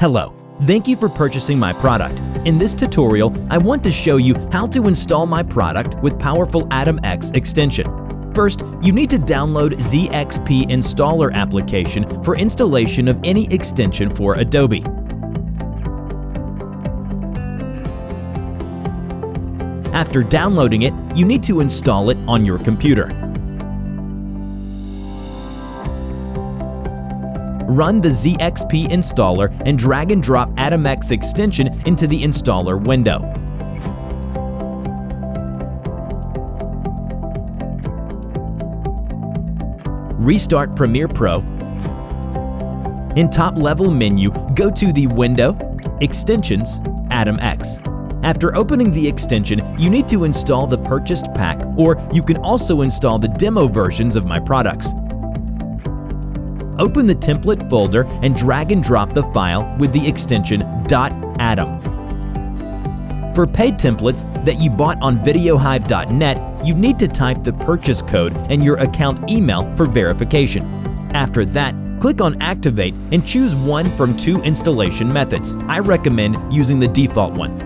Hello, thank you for purchasing my product. In this tutorial, I want to show you how to install my product with powerful Atomx Extension. First, you need to download ZXP Installer application for installation of any extension for Adobe. After downloading it, you need to install it on your computer. Run the ZXP Installer and drag and drop Atomx Extension into the installer window. Restart Premiere Pro. In top level menu, go to the Window, Extensions, Atomx. After opening the extension, you need to install the purchased pack, or you can also install the demo versions of my products. Open the template folder and drag and drop the file with the extension .atom. For paid templates that you bought on videohive.net, you need to type the purchase code and your account email for verification. After that, click on Activate and choose one from two installation methods. I recommend using the default one.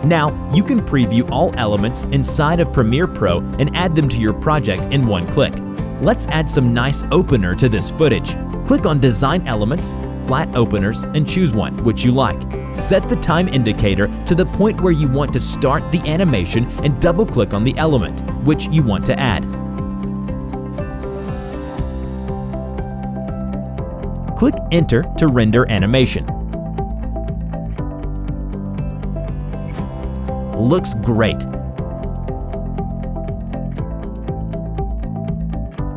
Now, you can preview all elements inside of Premiere Pro and add them to your project in one click. Let's add some nice opener to this footage. Click on Design Elements, Flat Openers, and choose one which you like. Set the time indicator to the point where you want to start the animation and double-click on the element which you want to add. Click Enter to render animation. Looks great.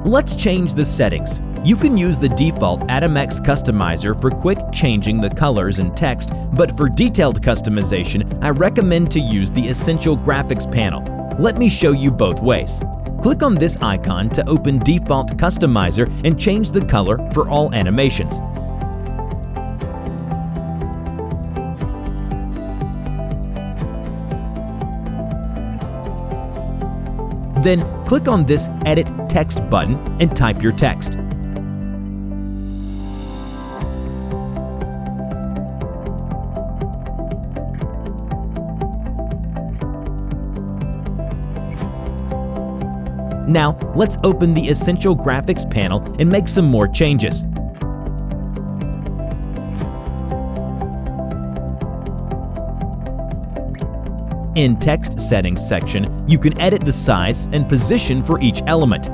Let's change the settings. You can use the default Atomx customizer for quick changing the colors and text, but for detailed customization, I recommend to use the Essential Graphics panel. Let me show you both ways. Click on this icon to open Default Customizer and change the color for all animations. Then click on this Edit Text button and type your text. Now, let's open the Essential Graphics panel and make some more changes. In Text Settings section, you can edit the size and position for each element.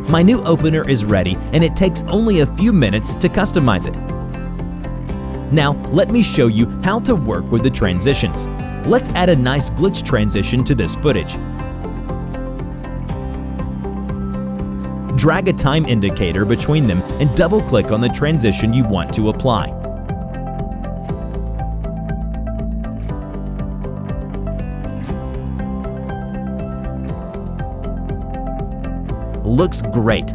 My new opener is ready, and it takes only a few minutes to customize it. Now, let me show you how to work with the transitions. Let's add a nice glitch transition to this footage. Drag a time indicator between them and double-click on the transition you want to apply. Looks great.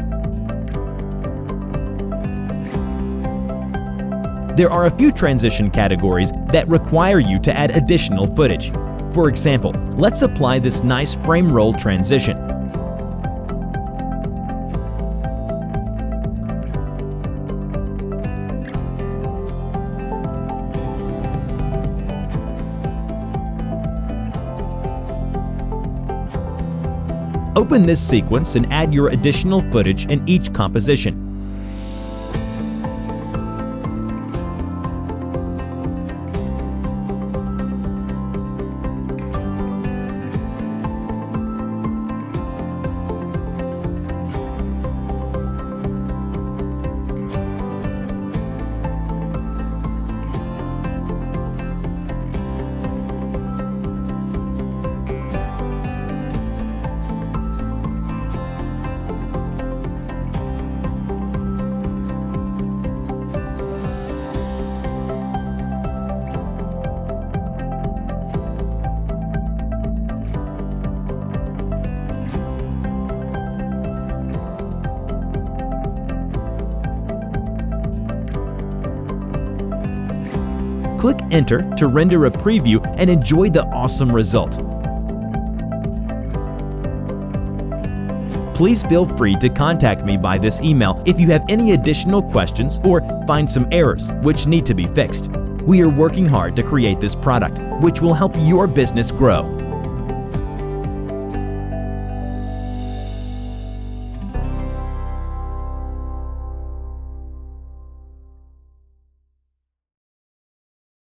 There are a few transition categories that require you to add additional footage. For example, let's apply this nice frame roll transition. Open this sequence and add your additional footage in each composition. Click Enter to render a preview and enjoy the awesome result. Please feel free to contact me by this email if you have any additional questions or find some errors which need to be fixed. We are working hard to create this product, which will help your business grow.